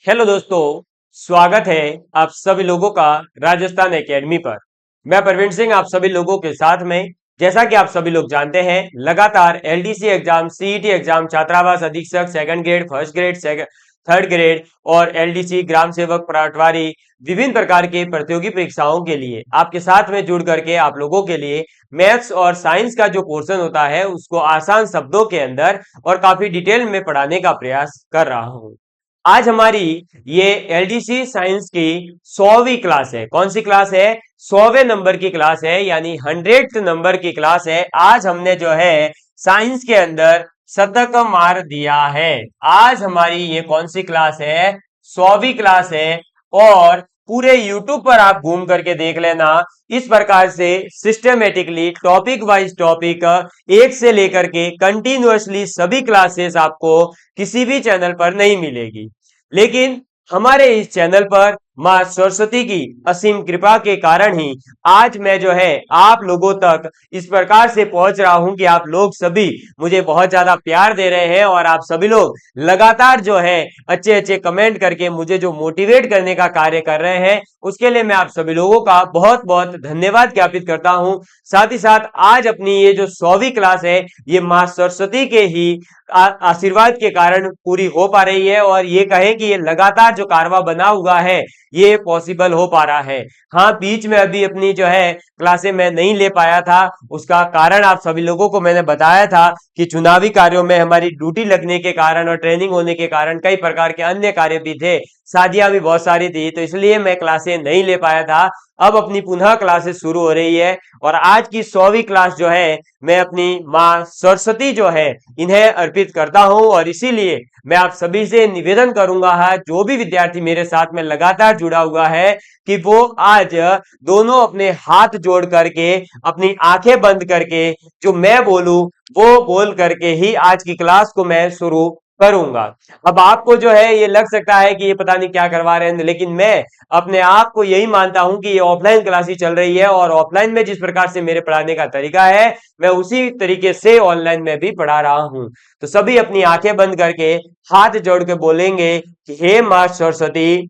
Hello दोस्तों, स्वागत है आप सभी लोगों का राजस्थान एकेडमी पर। मैं प्रवीण सिंह आप सभी लोगों के साथ में। जैसा कि आप सभी लोग जानते हैं, लगातार एलडीसी एग्जाम, सीईटी एग्जाम, छात्रावास अधीक्षक second grade, first grade, third grade और एलडीसी ग्राम सेवक, पटवारी, विभिन्न प्रकार के प्रतियोगी परीक्षाओं के लिए आपके साथ में जुड़ करके आप लोगों के लिए मैथ्स और साइंस का जो पोर्शन होता है उसको आसान शब्दों के अंदर और काफी डिटेल में पढ़ाने का प्रयास कर रहा हूं। आज हमारी ये एलडीसी साइंस की 100वीं क्लास है। कौन सी क्लास है? 100वें नंबर की क्लास है, यानी 100th नंबर की क्लास है। आज हमने जो है साइंस के अंदर शतक मार दिया है। आज हमारी ये कौन सी क्लास है? 100वीं क्लास है। और पूरे यूट्यूब पर आप घूम करके देख लेना, इस प्रकार से सिस्टमेटिकली टॉपिक वाइज टॉपिक एक से लेकर के कंटिन्यूअसली सभी क्लासेस आपको किसी भी चैनल पर नहीं मिलेगी। लेकिन हमारे इस चैनल पर मां सरस्वती की असीम कृपा के कारण ही आज मैं जो है आप लोगों तक इस प्रकार से पहुंच रहा हूं कि आप लोग सभी मुझे बहुत ज्यादा प्यार दे रहे हैं और आप सभी लोग लगातार जो है अच्छे अच्छे कमेंट करके मुझे जो मोटिवेट करने का कार्य कर रहे हैं, उसके लिए मैं आप सभी लोगों का बहुत बहुत धन्यवाद ज्ञापित करता हूं। साथ ही साथ आज अपनी ये जो 100वीं क्लास है, ये मां सरस्वती के ही आशीर्वाद के कारण पूरी हो पा रही है। और ये कहें कि ये लगातार जो कारवा बना हुआ है ये पॉसिबल हो पा रहा है। हाँ, बीच में अभी अपनी जो है क्लासें मैं नहीं ले पाया था, उसका कारण आप सभी लोगों को मैंने बताया था कि चुनावी कार्यों में हमारी ड्यूटी लगने के कारण और ट्रेनिंग होने के कारण कई प्रकार के अन्य कार्य भी थे, शादियां भी बहुत सारी थी, तो इसलिए मैं क्लासें नहीं ले पाया था। अब अपनी पुनः क्लासेस शुरू हो रही है और आज की 100वीं क्लास जो है मैं अपनी मां सरस्वती जो है इन्हें अर्पित करता हूं। और इसीलिए मैं आप सभी से निवेदन करूंगा, जो भी विद्यार्थी मेरे साथ में लगातार जुड़ा हुआ है, कि वो आज दोनों अपने हाथ जोड़ करके अपनी आंखें बंद करके जो मैं बोलूं वो बोल करके ही आज की क्लास को मैं शुरू करूंगा। अब आपको जो है ये लग सकता है कि ये पता नहीं क्या करवा रहे हैं, लेकिन मैं अपने आप को यही मानता हूं कि ये ऑफलाइन क्लास ही चल रही है और ऑफलाइन में जिस प्रकार से मेरे पढ़ाने का तरीका है, मैं उसी तरीके से ऑनलाइन में भी पढ़ा रहा हूं। तो सभी अपनी आंखें बंद करके हाथ जोड़ के बोलेंगे कि हे मां सरस्वती,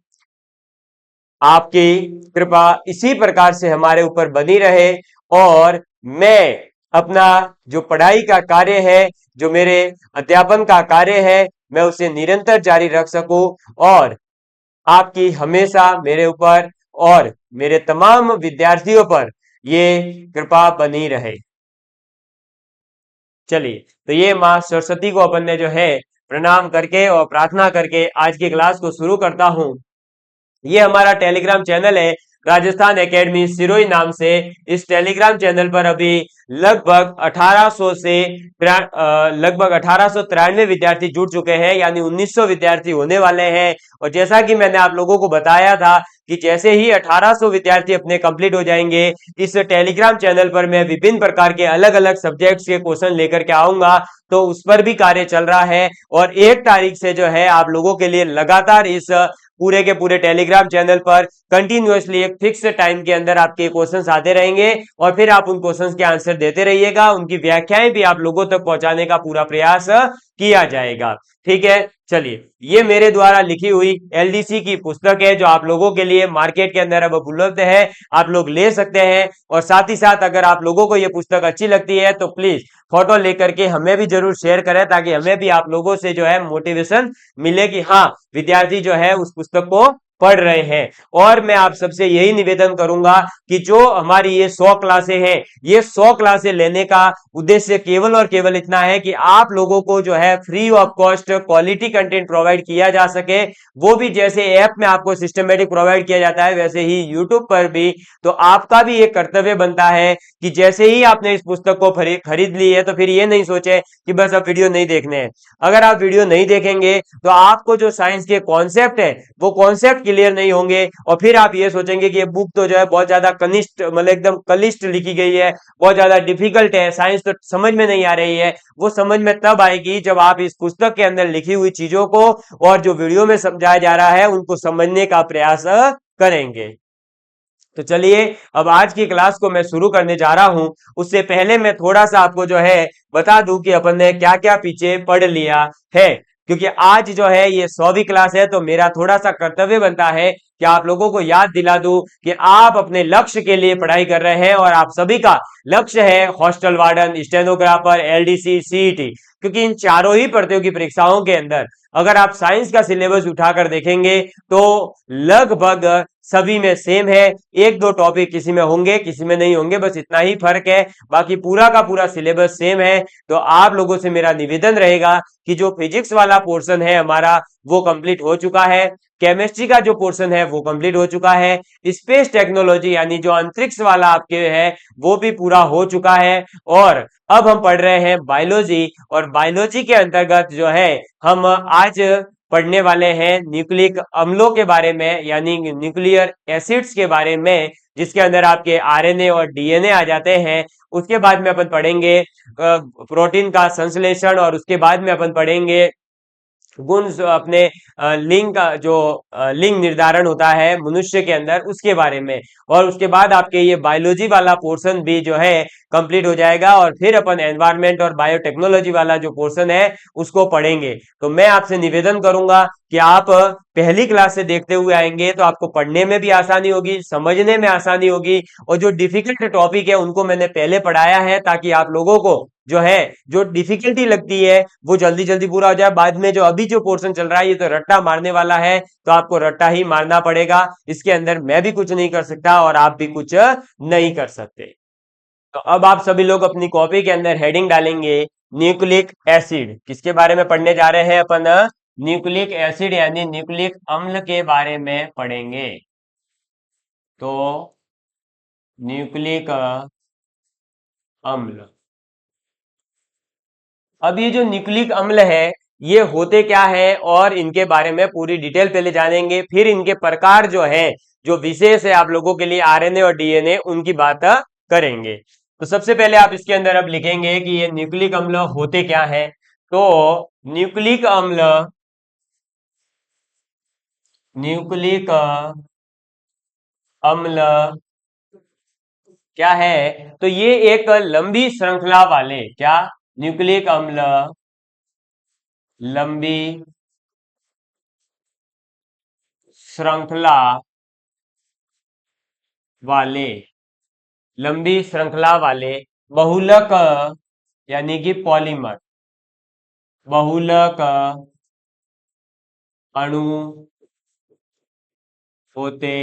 आपकी कृपा इसी प्रकार से हमारे ऊपर बनी रहे और मैं अपना जो पढ़ाई का कार्य है, जो मेरे अध्यापन का कार्य है, मैं उसे निरंतर जारी रख सकूं और आपकी हमेशा मेरे ऊपर और मेरे तमाम विद्यार्थियों पर ये कृपा बनी रहे। चलिए, तो ये मां सरस्वती को अपन ने जो है प्रणाम करके और प्रार्थना करके आज की क्लास को शुरू करता हूं। ये हमारा टेलीग्राम चैनल है, राजस्थान एकेडमी सिरोही नाम से। इस टेलीग्राम चैनल पर अभी लगभग 1800 से लगभग 1893 विद्यार्थी जुड़ चुके हैं, यानी 1900 विद्यार्थी होने वाले हैं। और जैसा कि मैंने आप लोगों को बताया था कि जैसे ही 1800 विद्यार्थी अपने कंप्लीट हो जाएंगे, इस टेलीग्राम चैनल पर मैं विभिन्न प्रकार के अलग अलग सब्जेक्ट्स के क्वेश्चन लेकर के आऊंगा, तो उस पर भी कार्य चल रहा है। और 1 तारीख से जो है आप लोगों के लिए लगातार इस पूरे के पूरे टेलीग्राम चैनल पर कंटिन्यूअसली एक फिक्स टाइम के अंदर आपके क्वेश्चंस आते रहेंगे और फिर आप उन क्वेश्चंस के आंसर देते रहिएगा। उनकी व्याख्याएं भी आप लोगों तक पहुंचाने का पूरा प्रयास किया जाएगा। ठीक है, चलिए, ये मेरे द्वारा लिखी हुई एलडीसी की पुस्तक है जो आप लोगों के लिए मार्केट के अंदर अब उपलब्ध है, आप लोग ले सकते हैं। और साथ ही साथ अगर आप लोगों को ये पुस्तक अच्छी लगती है तो प्लीज फोटो लेकर के हमें भी जरूर शेयर करें, ताकि हमें भी आप लोगों से जो है मोटिवेशन मिले कि हाँ, विद्यार्थी जो है उस पुस्तक को पढ़ रहे हैं। और मैं आप सबसे यही निवेदन करूंगा कि जो हमारी ये 100 क्लासें हैं, ये 100 क्लासें लेने का उद्देश्य केवल और केवल इतना है कि आप लोगों को जो है free of cost quality content provide किया जा सके। वो भी जैसे ऐप में आपको सिस्टमेटिक प्रोवाइड किया जाता है, वैसे ही यूट्यूब पर भी। तो आपका भी एक कर्तव्य बनता है कि जैसे ही आपने इस पुस्तक को खरीद ली है, तो फिर ये नहीं सोचे कि बस अब वीडियो नहीं देखने हैं। अगर आप वीडियो नहीं देखेंगे तो आपको जो साइंस के कॉन्सेप्ट है वो कॉन्सेप्ट क्लियर नहीं होंगे और फिर आप ये सोचेंगे कि ये बुक तो जो है बहुत ज्यादा कनिष्ठ, मतलब एकदम कलिष्ठ लिखी गई है, बहुत ज्यादा डिफिकल्ट है, साइंस तो समझ में नहीं आ रही है। वो समझ में तब आएगी जब आप इस पुस्तक के अंदर लिखी हुई चीजों को और जो वीडियो में समझाया जा रहा है उनको समझने का प्रयास करेंगे। तो चलिए, अब आज की क्लास को मैं शुरू करने जा रहा हूं। उससे पहले मैं थोड़ा सा आपको जो है बता दूं कि अपन ने क्या क्या पीछे पढ़ लिया है। क्योंकि आज जो है ये 100वीं क्लास है, तो मेरा थोड़ा सा कर्तव्य बनता है कि आप लोगों को याद दिला दूं कि आप अपने लक्ष्य के लिए पढ़ाई कर रहे हैं और आप सभी का लक्ष्य है hostel warden, stenographer, LDC, CET. क्योंकि इन चारों ही प्रतियोगी परीक्षाओं के अंदर अगर आप साइंस का सिलेबस उठाकर देखेंगे तो लगभग सभी में सेम है। एक दो टॉपिक किसी में होंगे, किसी में नहीं होंगे, बस इतना ही फर्क है, बाकी पूरा का पूरा सिलेबस सेम है। तो आप लोगों से मेरा निवेदन रहेगा कि जो फिजिक्स वाला पोर्शन है हमारा वो कंप्लीट हो चुका है, केमिस्ट्री का जो पोर्शन है वो कंप्लीट हो चुका है, स्पेस टेक्नोलॉजी यानी जो अंतरिक्ष वाला आपके है वो भी पूरा हो चुका है, और अब हम पढ़ रहे हैं बायोलॉजी। और बायोलॉजी के अंतर्गत जो है हम आज पढ़ने वाले हैं न्यूक्लिक अम्लों के बारे में, यानी न्यूक्लियर एसिड्स के बारे में, जिसके अंदर आपके आरएनए और डीएनए आ जाते हैं। उसके बाद में अपन पढ़ेंगे प्रोटीन का संश्लेषण, और उसके बाद में अपन पढ़ेंगे गुण अपने लिंग का जो लिंग निर्धारण होता है मनुष्य के अंदर, उसके बारे में। और उसके बाद आपके ये बायोलॉजी वाला पोर्शन भी जो है कंप्लीट हो जाएगा, और फिर अपन एनवायरमेंट और बायोटेक्नोलॉजी वाला जो पोर्शन है उसको पढ़ेंगे। तो मैं आपसे निवेदन करूंगा कि आप पहली क्लास से देखते हुए आएंगे तो आपको पढ़ने में भी आसानी होगी, समझने में आसानी होगी, और जो डिफिकल्ट टॉपिक है उनको मैंने पहले पढ़ाया है ताकि आप लोगों को जो है जो डिफिकल्टी लगती है वो जल्दी जल्दी पूरा हो जाए। बाद में जो अभी जो पोर्शन चल रहा है ये तो रट्टा मारने वाला है, तो आपको रट्टा ही मारना पड़ेगा। इसके अंदर मैं भी कुछ नहीं कर सकता और आप भी कुछ नहीं कर सकते। तो अब आप सभी लोग अपनी कॉपी के अंदर हेडिंग डालेंगे न्यूक्लिक एसिड। किसके बारे में पढ़ने जा रहे हैं अपन? न्यूक्लिक एसिड यानी न्यूक्लिक अम्ल के बारे में पढ़ेंगे। तो न्यूक्लिक अम्ल, अब ये जो न्यूक्लिक अम्ल है ये होते क्या है और इनके बारे में पूरी डिटेल पहले जानेंगे, फिर इनके प्रकार जो है जो विशेष है आप लोगों के लिए आरएनए और डीएनए उनकी बात करेंगे। तो सबसे पहले आप इसके अंदर अब लिखेंगे कि ये न्यूक्लिक अम्ल होते क्या है। तो न्यूक्लिक अम्ल, न्यूक्लिक अम्ल क्या है? तो ये एक लंबी श्रृंखला वाले, क्या? न्यूक्लिक अम्ल लंबी श्रृंखला वाले, लंबी श्रृंखला वाले बहुलक यानी कि पॉलीमर, बहुलक अणु होते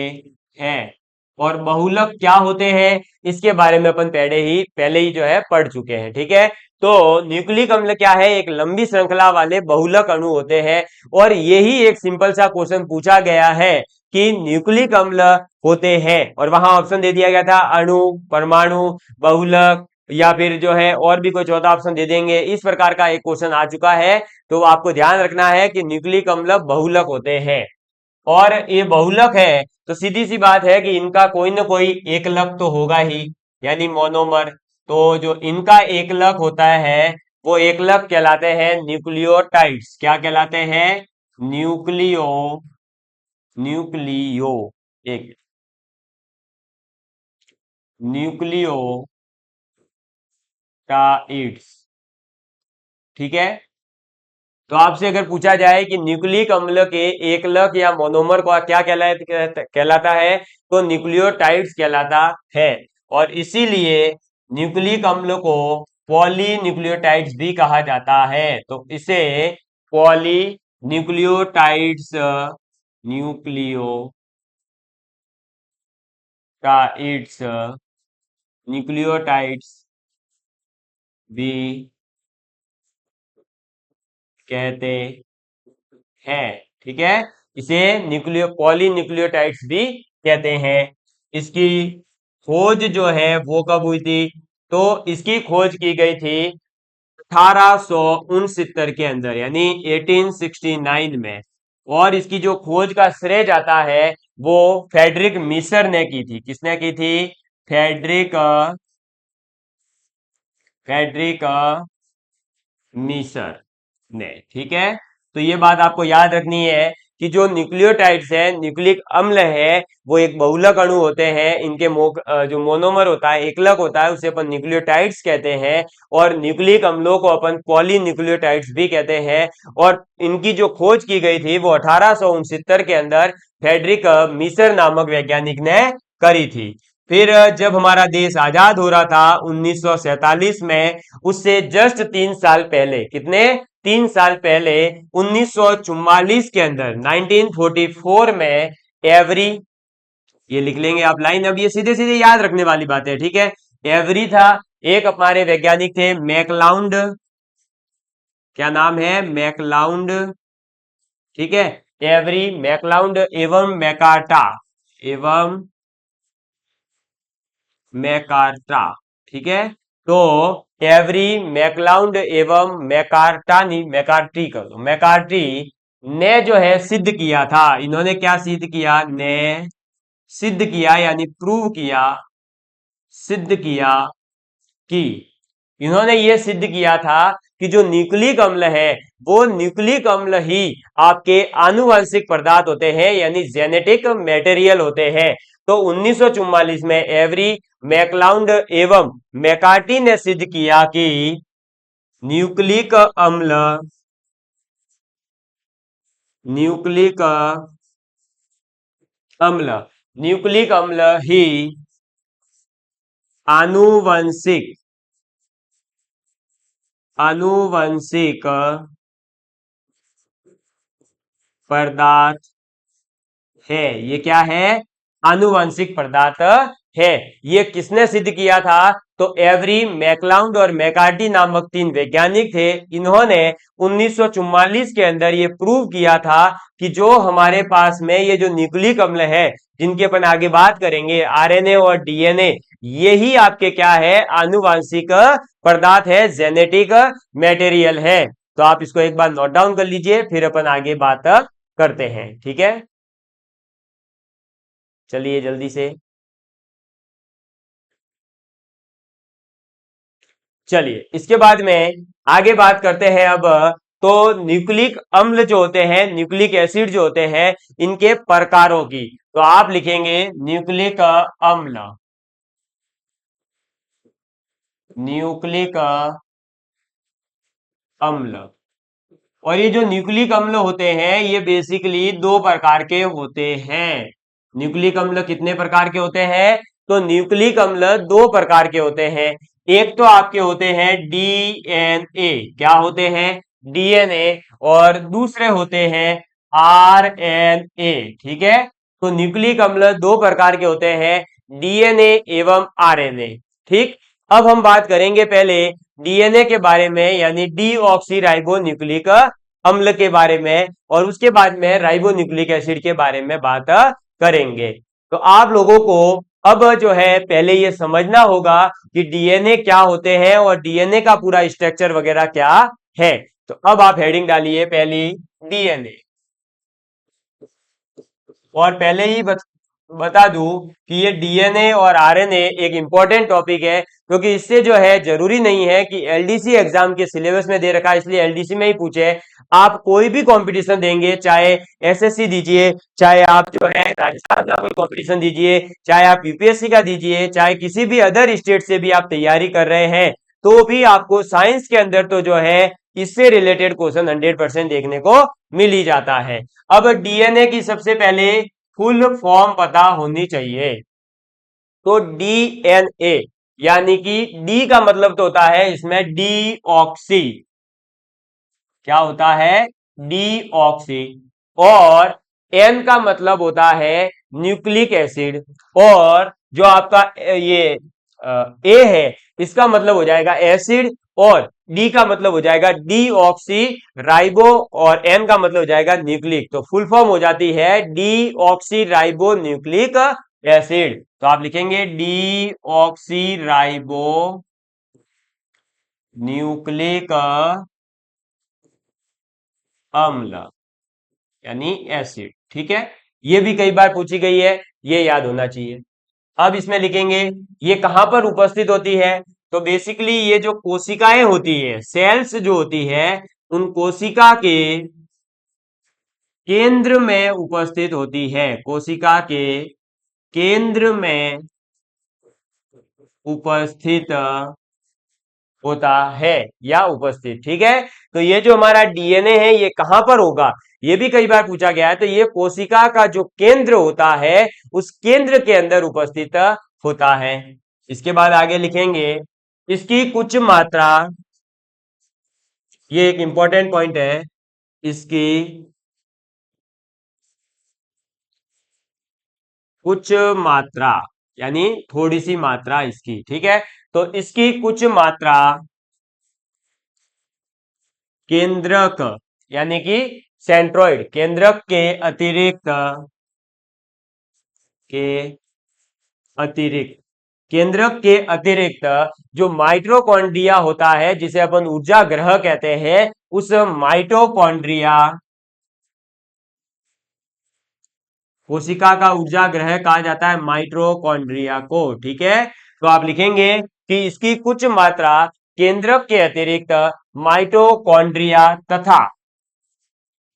हैं। और बहुलक क्या होते हैं इसके बारे में अपन पहले ही जो है पढ़ चुके हैं, ठीक है। तो न्यूक्लिक अम्ल क्या है? एक लंबी श्रृंखला वाले बहुलक अणु होते हैं। और यही एक सिंपल सा क्वेश्चन पूछा गया है कि न्यूक्लिक अम्ल होते हैं, और वहां ऑप्शन दे दिया गया था अणु, परमाणु, बहुलक, या फिर जो है और भी कोई चौथा ऑप्शन दे देंगे। इस प्रकार का एक क्वेश्चन आ चुका है। तो आपको ध्यान रखना है कि न्यूक्लिक अम्ल बहुलक होते हैं, और ये बहुलक है तो सीधी सी बात है कि इनका कोई ना कोई एकलक तो होगा ही, यानी मोनोमर। तो जो इनका एकलक होता है वो एकलक कहलाते हैं न्यूक्लियोटाइड्स। क्या कहलाते हैं? न्यूक्लियो, न्यूक्लियो एक न्यूक्लियोटाइड्स, ठीक है। तो आपसे अगर पूछा जाए कि न्यूक्लिक अम्ल के एकलक या मोनोमर को क्या कहलाता है, तो न्यूक्लियोटाइड्स कहलाता है। और इसीलिए न्यूक्लिक अम्ल को पॉली न्यूक्लियोटाइड्स भी कहा जाता है। तो इसे पॉली न्यूक्लियोटाइड्स, न्यूक्लियोटाइड्स, न्यूक्लियोटाइड्स भी कहते हैं, ठीक है। इसे पॉली न्यूक्लियोटाइड्स भी कहते हैं। इसकी खोज जो है वो कब हुई थी? तो इसकी खोज की गई थी 1869 के अंदर, यानी 1869 में। और इसकी जो खोज का श्रेय जाता है वो फेडरिक मिसर ने की थी। किसने की थी? फेडरिक, फेडरिक मिसर ने, ठीक है। तो ये बात आपको याद रखनी है कि जो न्यूक्लियोटाइड्स है, न्यूक्लिक अम्ल है, वो एक बहुलक अणु होते हैं। इनके जो मोनोमर होता है, एकलक होता है, उसे अपन न्यूक्लियोटाइड्स कहते हैं। और न्यूक्लिक अम्लों को अपन पॉलीन्यूक्लियोटाइड्स भी कहते हैं। और इनकी जो खोज की गई थी वो 1869 के अंदर फ्रेडरिक मीसर नामक वैज्ञानिक ने करी थी। फिर जब हमारा देश आजाद हो रहा था 1947 में, उससे जस्ट 3 साल पहले, कितने, 3 साल पहले 1944 के अंदर, 1944 में एवरी, ये लिख लेंगे आप लाइन, अब ये सीधे सीधे याद रखने वाली बात है, ठीक है। एवरी था, एक हमारे वैज्ञानिक थे मैकलाउंड, क्या नाम है, मैकलाउंड, ठीक है। एवरी, मैकलाउंड एवं मैकार्टा, एवं मैकार्टा, ठीक है। तो एवरी, मैकलाउंड एवं मैकार्टा, नहीं मैकार्टी कर दो, मैकार्टी ने जो है सिद्ध किया था, इन्होंने क्या सिद्ध किया, ने सिद्ध किया यानी प्रूव किया, सिद्ध किया कि, इन्होंने ये सिद्ध किया था कि जो न्यूक्लिक अम्ल है, वो न्यूक्लिक अम्ल ही आपके आनुवंशिक पदार्थ होते हैं, यानी जेनेटिक मटेरियल होते हैं। तो 1944 में एवरी, मैकलाउंड एवं मैकार्टी ने सिद्ध किया कि न्यूक्लिक अम्ल, न्यूक्लिक अम्ल, न्यूक्लिक अम्ल ही आनुवंशिक, आनुवंशिक पदार्थ है। ये क्या है, आनुवंशिक पदार्थ है। ये किसने सिद्ध किया था, तो एवरी, मैकलाउंड और मैकार्टी नामक 3 वैज्ञानिक थे। इन्होंने 1944 के अंदर ये प्रूव किया था कि जो हमारे पास में ये जो न्यूक्लिक अम्ल है, जिनकी अपन आगे बात करेंगे, आरएनए और डीएनए, यही आपके क्या है, आनुवंशिक पदार्थ है, जेनेटिक मटेरियल है। तो आप इसको एक बार नोट डाउन कर लीजिए, फिर अपन आगे बात करते हैं, ठीक है। चलिए जल्दी से, चलिए इसके बाद में आगे बात करते हैं अब। तो न्यूक्लिक अम्ल जो होते हैं, न्यूक्लिक एसिड जो होते हैं, इनके प्रकारों की, तो आप लिखेंगे न्यूक्लिक अम्ल, न्यूक्लिक अम्ल। और ये जो न्यूक्लिक अम्ल होते हैं, ये बेसिकली 2 प्रकार के होते हैं। न्यूक्लिक अम्ल कितने प्रकार के होते हैं, तो न्यूक्लिक अम्ल 2 प्रकार के होते हैं। एक तो आपके होते हैं डीएनए, क्या होते हैं, डीएनए, और दूसरे होते हैं आरएनए, ठीक है। तो न्यूक्लिक अम्ल 2 प्रकार के होते हैं, डीएनए एवं आरएनए, ठीक। अब हम बात करेंगे पहले डीएनए के बारे में, यानी डीऑक्सी न्यूक्लिक अम्ल के बारे में, और उसके बाद में राइबो न्यूक्लिक एसिड के बारे में बात करेंगे। तो आप लोगों को अब जो है पहले ये समझना होगा कि डीएनए क्या होते हैं और डीएनए का पूरा स्ट्रक्चर वगैरह क्या है। तो अब आप हेडिंग डालिए पहली, डीएनए। और पहले ही बता दूं कि ये डीएनए और आरएनए एक इंपॉर्टेंट टॉपिक है, क्योंकि इससे जो है जरूरी नहीं है कि एलडीसी एग्जाम के सिलेबस में दे रखा है इसलिए एलडीसी में ही पूछे। आप कोई भी कंपटीशन देंगे, चाहे एसएससी दीजिए, चाहे आप जो है राजस्थान का कोई कंपटीशन दीजिए, चाहे आप यूपीएससी का दीजिए, चाहे किसी भी अदर स्टेट से भी आप तैयारी कर रहे हैं, तो भी आपको साइंस के अंदर तो जो है इससे रिलेटेड क्वेश्चन 100% देखने को मिल ही जाता है। अब डीएनए की सबसे पहले फुल फॉर्म पता होनी चाहिए। तो डीएनए यानी कि डी का मतलब तो होता है इसमें डीऑक्सी, क्या होता है, डीऑक्सी, और एन का मतलब होता है न्यूक्लिक एसिड, और जो आपका ये ए है, इसका मतलब हो जाएगा एसिड, और डी का मतलब हो जाएगा डीऑक्सी राइबो, और एन का मतलब हो जाएगा न्यूक्लिक। तो फुल फॉर्म हो जाती है डीऑक्सी राइबो न्यूक्लिक एसिड। तो आप लिखेंगे डीऑक्सी राइबो न्यूक्लिक अम्ल, यानी एसिड, ठीक है। ये भी कई बार पूछी गई है, ये याद होना चाहिए। अब इसमें लिखेंगे ये कहां पर उपस्थित होती है, तो बेसिकली ये जो कोशिकाएं होती है, सेल्स जो होती है, उन कोशिका के केंद्र में उपस्थित होती है, कोशिका के केंद्र में उपस्थित होता है या उपस्थित। ठीक है, तो ये जो हमारा डीएनए है ये कहां पर होगा, ये भी कई बार पूछा गया है। तो ये कोशिका का जो केंद्र होता है उस केंद्र के अंदर उपस्थित होता है। इसके बाद आगे लिखेंगे इसकी कुछ मात्रा, ये एक इंपॉर्टेंट पॉइंट है, इसकी कुछ मात्रा यानी थोड़ी सी मात्रा इसकी। ठीक है, तो इसकी कुछ मात्रा केंद्रक यानी कि सेंट्रोइड, केंद्रक के अतिरिक्त केंद्रक के अतिरिक्त जो माइटोकॉन्ड्रिया होता है जिसे अपन ऊर्जा ग्रह कहते हैं, उस माइटोकॉन्ड्रिया, कोशिका का ऊर्जा ग्रह कहा जाता है माइटोकॉन्ड्रिया को। ठीक है, तो आप लिखेंगे कि इसकी कुछ मात्रा केंद्रक के अतिरिक्त माइटोकॉन्ड्रिया तथा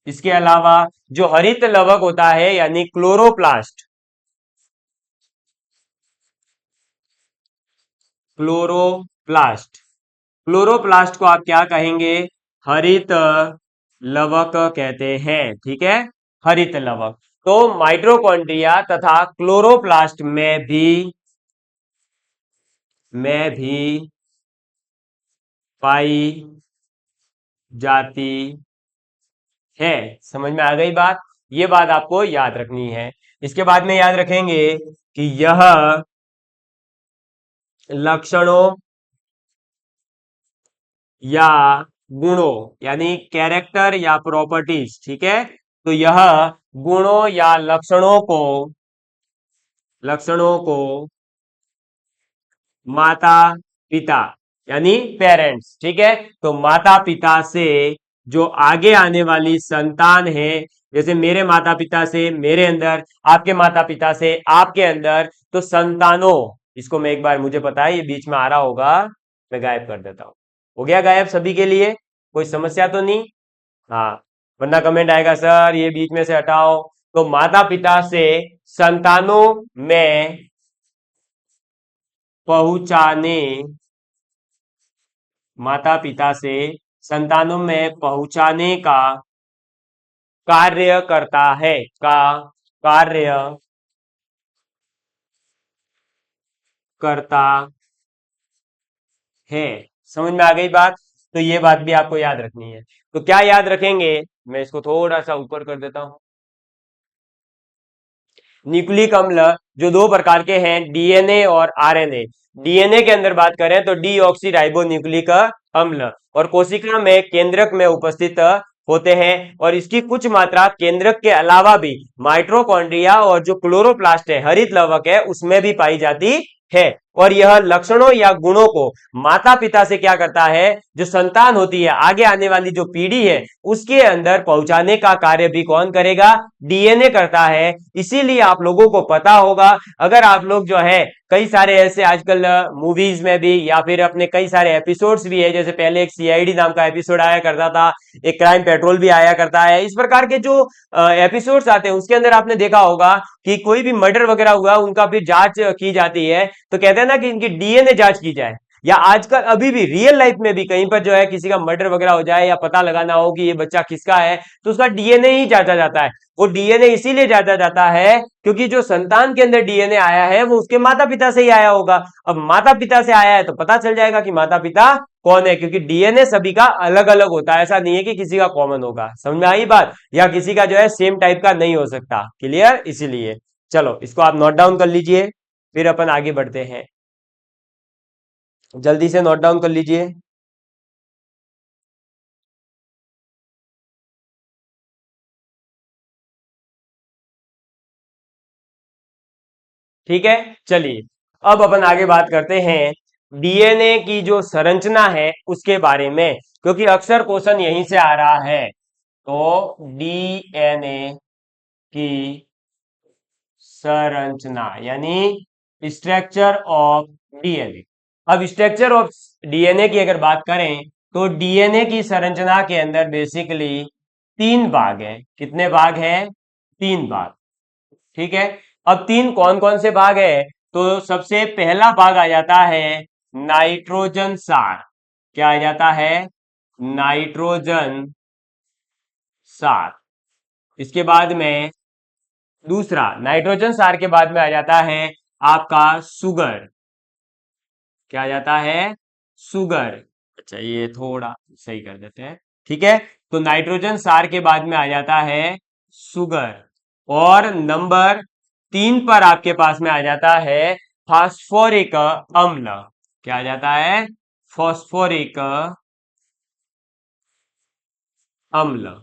इसके अलावा जो हरित लवक होता है यानी क्लोरोप्लास्ट, क्लोरोप्लास्ट क्लोरोप्लास्ट को आप क्या कहेंगे, हरित लवक कहते हैं। ठीक है, हरित लवक। तो माइटोकॉन्ड्रिया तथा क्लोरोप्लास्ट में भी पाई जाती है। समझ में आ गई बात, ये बात आपको याद रखनी है। इसके बाद में याद रखेंगे कि यह लक्षणों या गुणों यानी कैरेक्टर या प्रॉपर्टीज, ठीक है, तो यह गुणों या लक्षणों को माता पिता यानी पेरेंट्स, ठीक है, तो माता पिता से जो आगे आने वाली संतान है, जैसे मेरे माता पिता से मेरे अंदर, आपके माता पिता से आपके अंदर, तो संतानों, इसको मैं एक बार, मुझे पता है ये बीच में आ रहा होगा, मैं गायब कर देता हूं। हो गया गायब सभी के लिए, कोई समस्या तो नहीं? हाँ, वरना कमेंट आएगा सर ये बीच में से हटाओ। तो माता पिता से संतानों में पहुंचाने, माता पिता से संतानों में पहुंचाने का कार्य करता है, कार्य करता है। समझ में आ गई बात, तो ये बात भी आपको याद रखनी है। तो क्या याद रखेंगे, मैं इसको थोड़ा सा ऊपर कर देता हूं। न्यूक्लिक अम्ल जो दो प्रकार के हैं, डीएनए और आरएनए। डीएनए के अंदर बात करें तो डीऑक्सी राइबो न्यूक्लिक अम्ल, और कोशिका में केंद्रक में उपस्थित होते हैं, और इसकी कुछ मात्रा केंद्रक के अलावा भी माइटोकॉन्ड्रिया और जो क्लोरोप्लास्ट है, हरित लवक है, उसमें भी पाई जाती है। और यह लक्षणों या गुणों को माता पिता से क्या करता है, जो संतान होती है, आगे आने वाली जो पीढ़ी है, उसके अंदर पहुंचाने का कार्य भी कौन करेगा, डीएनए करता है। इसीलिए आप लोगों को पता होगा, अगर आप लोग जो है कई सारे ऐसे आजकल मूवीज में भी या फिर अपने कई सारे एपिसोड्स भी है, जैसे पहले एक सीआईडी नाम का एपिसोड आया करता था, एक क्राइम पेट्रोल भी आया करता है, इस प्रकार के जो एपिसोड्स आते हैं उसके अंदर आपने देखा होगा कि कोई भी मर्डर वगैरह हुआ उनका फिर जांच की जाती है, तो कहते हैं ना कि इनकी डीएनए जांच की जाए। या आजकल अभी भी रियल लाइफ में भी कहीं पर जो है किसी का मर्डर वगैरह हो जाए या पता लगाना हो कि ये बच्चा किसका है, तो उसका डीएनए ही जांचा जाता है। वो डीएनए इसीलिए जांचा जाता है क्योंकि जो संतान के अंदर डीएनए आया है वो उसके माता पिता से ही आया होगा। अब माता पिता से आया है तो पता चल जाएगा कि माता पिता कौन है, क्योंकि डीएनए सभी का अलग अलग होता है, ऐसा नहीं है कि किसी का कॉमन होगा। समझ में आई बात, या किसी का जो है सेम टाइप का नहीं हो सकता। क्लियर, इसीलिए चलो इसको आप नोट डाउन कर लीजिए, फिर अपन आगे बढ़ते हैं। जल्दी से नोट डाउन कर लीजिए। ठीक है, चलिए अब अपन आगे बात करते हैं डीएनए की जो संरचना है उसके बारे में, क्योंकि अक्सर क्वेश्चन यहीं से आ रहा है। तो डीएनए की संरचना यानी स्ट्रक्चर ऑफ डीएनए। अब स्ट्रक्चर ऑफ डीएनए की अगर बात करें तो डीएनए की संरचना के अंदर बेसिकली तीन भाग है। कितने भाग हैं? तीन भाग। ठीक है। अब तीन कौन कौन से भाग है? तो सबसे पहला भाग आ जाता है नाइट्रोजन सार। क्या आ जाता है? नाइट्रोजन सार। इसके बाद में दूसरा नाइट्रोजन सार के बाद में आ जाता है आपका सुगर। क्या आ जाता है? सुगर। अच्छा, ये थोड़ा सही कर देते हैं। ठीक है। तो नाइट्रोजन सार के बाद में आ जाता है सुगर। और नंबर तीन पर आपके पास में आ जाता है फास्फोरिक अम्ल। क्या आ जाता है? फास्फोरिक अम्ल।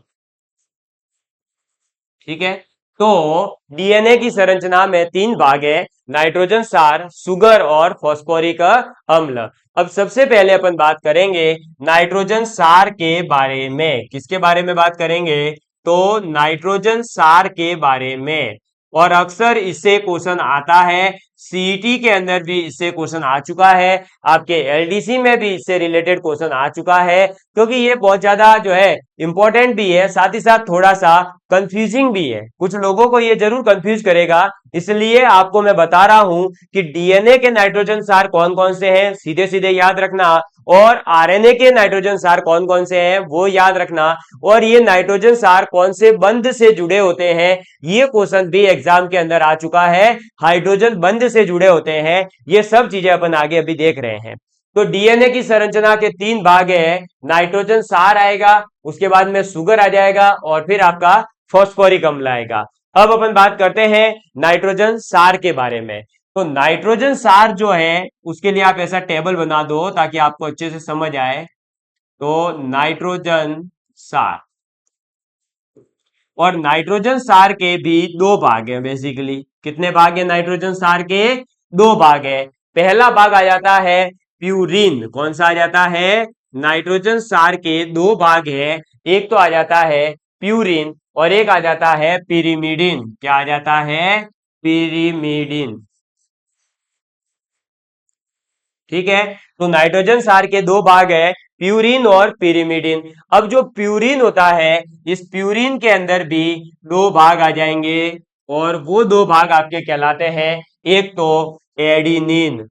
ठीक है। तो डीएनए की संरचना में तीन भाग है, नाइट्रोजन सार, सुगर और फास्फोरिक अम्ल। अब सबसे पहले अपन बात करेंगे नाइट्रोजन सार के बारे में। किसके बारे में बात करेंगे? तो नाइट्रोजन सार के बारे में। और अक्सर इससे क्वेश्चन आता है, सीईटी के अंदर भी इससे क्वेश्चन आ चुका है, आपके एलडीसी में भी इससे रिलेटेड क्वेश्चन आ चुका है, क्योंकि ये बहुत ज्यादा जो है इंपॉर्टेंट भी है, साथ ही साथ थोड़ा सा कंफ्यूजिंग भी है। कुछ लोगों को ये जरूर कंफ्यूज करेगा, इसलिए आपको मैं बता रहा हूं कि डीएनए के नाइट्रोजन सार कौन कौन से हैं, सीधे सीधे याद रखना। और आरएनए के नाइट्रोजन सार कौन कौन से हैं वो याद रखना। और ये नाइट्रोजन सार कौन से बंध से जुड़े होते हैं, ये क्वेश्चन भी एग्जाम के अंदर आ चुका है। हाइड्रोजन बंध से जुड़े होते हैं, ये सब चीजें अपन आगे अभी देख रहे हैं। तो डीएनए की संरचना के तीन भाग है, नाइट्रोजन सार आएगा, उसके बाद में सुगर आ जाएगा, और फिर आपका फॉस्फोरिक अम्ल आएगा। अब अपन बात करते हैं नाइट्रोजन सार के बारे में। तो नाइट्रोजन सार जो है उसके लिए आप ऐसा टेबल बना दो ताकि आपको अच्छे से समझ आए। तो नाइट्रोजन सार, और नाइट्रोजन सार के भी दो भाग हैं बेसिकली। कितने भाग हैं नाइट्रोजन सार के? दो भाग है। पहला भाग आ जाता है प्यूरिन। कौन सा आ जाता है? नाइट्रोजन सार के दो भाग है, एक तो आ जाता है प्यूरिन और एक आ जाता है पिरिमिडिन। क्या आ जाता है? पिरिमिडिन। ठीक है। तो नाइट्रोजन सार के दो भाग है, प्यूरिन और पिरिमिडिन। अब जो प्यूरिन होता है, इस प्यूरिन के अंदर भी दो भाग आ जाएंगे, और वो दो भाग आपके कहलाते हैं, एक तो एडिनिन।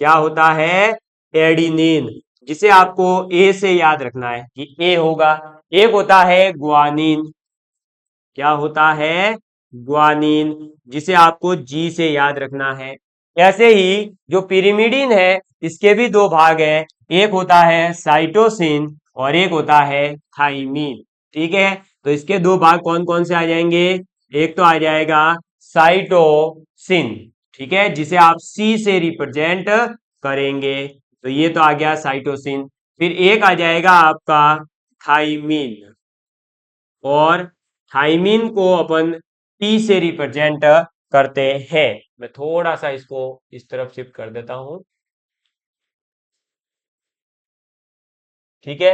क्या होता है? एडिनिन, जिसे आपको ए से याद रखना है कि ए होगा। एक होता है ग्वानिन। क्या होता है? ग्वानिन, जिसे आपको जी से याद रखना है। ऐसे ही जो पिरिमिडिन है, इसके भी दो भाग हैं, एक होता है साइटोसिन और एक होता है थाइमिन। ठीक है। तो इसके दो भाग कौन कौन से आ जाएंगे? एक तो आ जाएगा साइटोसिन, ठीक है, जिसे आप सी से रिप्रेजेंट करेंगे। तो ये तो आ गया साइटोसिन। फिर एक आ जाएगा आपका थाइमिन, और थाइमिन को अपन टी से रिप्रेजेंट करते हैं। मैं थोड़ा सा इसको इस तरफ शिफ्ट कर देता हूं। ठीक है।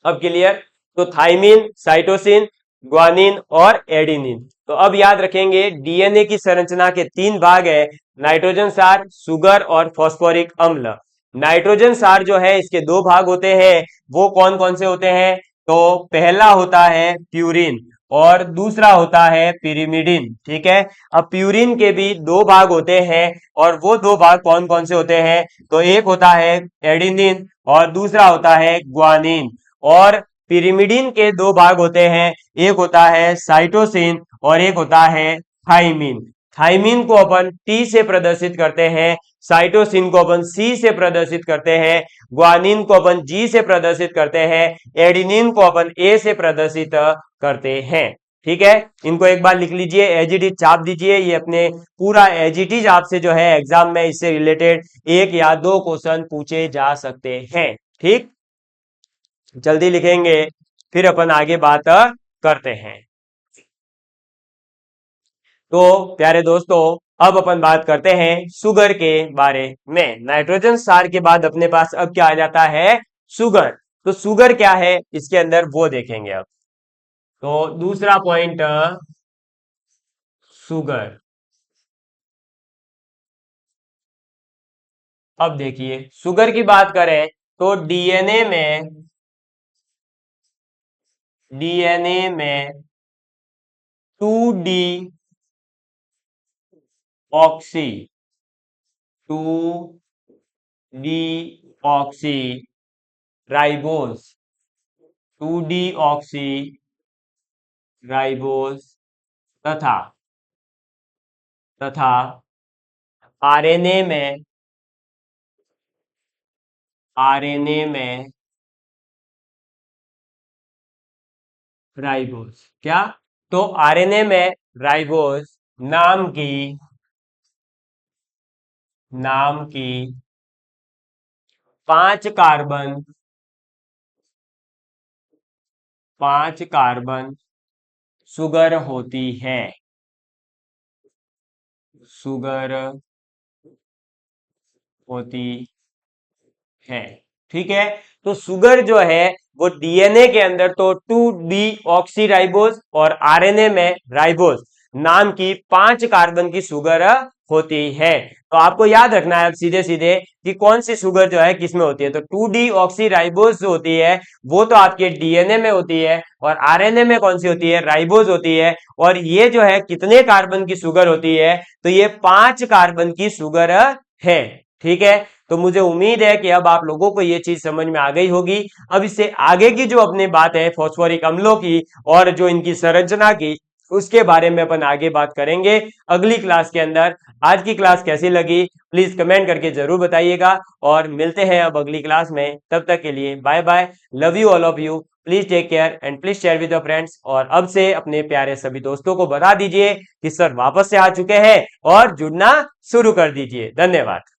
अब क्लियर? तो थाइमिन, साइटोसिन, ग्वानिन और एडिनिन। तो अब याद रखेंगे डीएनए की संरचना के तीन भाग है, नाइट्रोजन सार, सुगर और फास्फोरिक अम्ल। नाइट्रोजन सार जो है इसके दो भाग होते हैं, वो कौन कौन से होते हैं? तो पहला होता है प्यूरिन और दूसरा होता है पिरिमिडिन। ठीक है। अब प्यूरिन के भी दो भाग होते हैं, और वो दो भाग कौन कौन से होते हैं? तो एक होता है एडिनिन और दूसरा होता है ग्वानिन। और पिरिमिडिन के दो भाग होते हैं, एक होता है साइटोसिन और एक होता है थाइमिन। थाइमिन को अपन टी से प्रदर्शित करते हैं, साइटोसिन को अपन सी से प्रदर्शित करते हैं, ग्वानिन को अपन जी से प्रदर्शित करते हैं, एडिनिन को अपन ए से प्रदर्शित करते हैं। ठीक है। इनको एक बार लिख लीजिए, एजीटी छाप दीजिए। ये अपने पूरा एजीटी आपसे जो है एग्जाम में इससे रिलेटेड एक या दो क्वेश्चन पूछे जा सकते हैं। ठीक, जल्दी लिखेंगे, फिर अपन आगे बात करते हैं। तो प्यारे दोस्तों, अब अपन बात करते हैं सुगर के बारे में। नाइट्रोजन सार के बाद अपने पास अब क्या आ जाता है? सुगर। तो सुगर क्या है इसके अंदर वो देखेंगे अब। तो दूसरा पॉइंट, सुगर। अब देखिए, सुगर की बात करें तो डीएनए में डीएनए में 2D oxy 2D oxy ribose 2D oxy ribose तथा तथा आरएनए में राइबोज क्या? तो आरएनए में राइबोज नाम की 5 कार्बन शुगर होती है। शुगर होती है, ठीक है। तो शुगर जो है वो डीएनए के अंदर तो 2D ऑक्सी राइबोज और आरएनए में राइबोज नाम की 5 कार्बन की शुगर होती है। तो आपको याद रखना है अब सीधे सीधे कि कौन सी शुगर जो है किसमें होती है। तो 2D ऑक्सी राइबोज जो होती है वो तो आपके डीएनए में होती है, और आरएनए में कौन सी होती है? राइबोज होती है। और ये जो है कितने कार्बन की शुगर होती है? तो ये 5 कार्बन की शुगर है, ठीक है। तो मुझे उम्मीद है कि अब आप लोगों को ये चीज समझ में आ गई होगी। अब इससे आगे की जो अपनी बात है फॉस्फोरिक अम्लों की और जो इनकी संरचना की, उसके बारे में अपन आगे बात करेंगे अगली क्लास के अंदर। आज की क्लास कैसी लगी प्लीज कमेंट करके जरूर बताइएगा, और मिलते हैं अब अगली क्लास में। तब तक के लिए bye bye, love you all of you, please take care and please share with your friends. और अब से अपने प्यारे सभी दोस्तों को बता दीजिए कि सर वापस से आ चुके हैं और जुड़ना शुरू कर दीजिए। धन्यवाद।